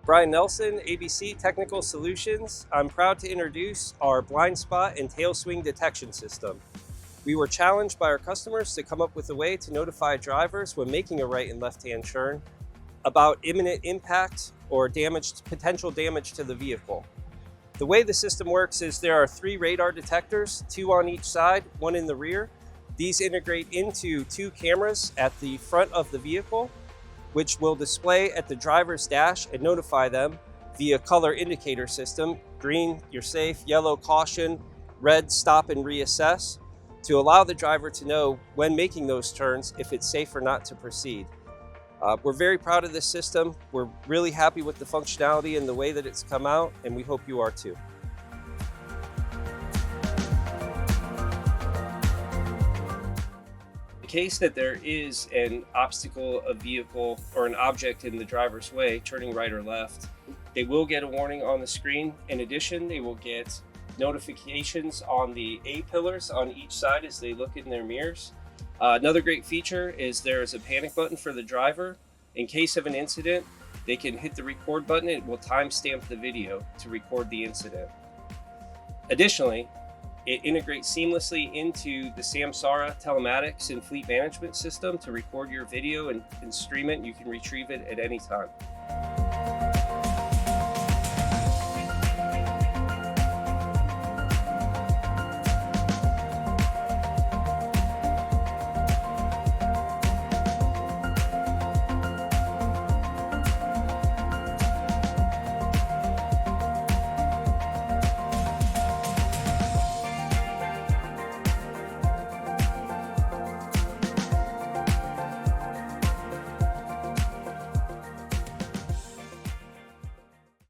Brian Nelson, ABC Technical Solutions. I'm proud to introduce our blind spot and tail swing detection system. We were challenged by our customers to come up with a way to notify drivers when making a right and left-hand turn about imminent impact or potential damage to the vehicle. The way the system works is there are 3 radar detectors, 2 on each side, 1 in the rear. These integrate into 2 cameras at the front of the vehicle, which will display at the driver's dash and notify them via color indicator system: green, you're safe; yellow, caution; red, stop and reassess, to allow the driver to know when making those turns if it's safe or not to proceed. We're very proud of this system. We're really happy with the functionality and the way that it's come out, and we hope you are too. In case that there is an obstacle, a vehicle, or an object in the driver's way, turning right or left, they will get a warning on the screen. In addition, they will get notifications on the A-pillars on each side as they look in their mirrors. Another great feature is there is a panic button for the driver. In case of an incident, they can hit the record button. It will timestamp the video to record the incident. Additionally, it integrates seamlessly into the Samsara telematics and fleet management system to record your video and stream it. You can retrieve it at any time.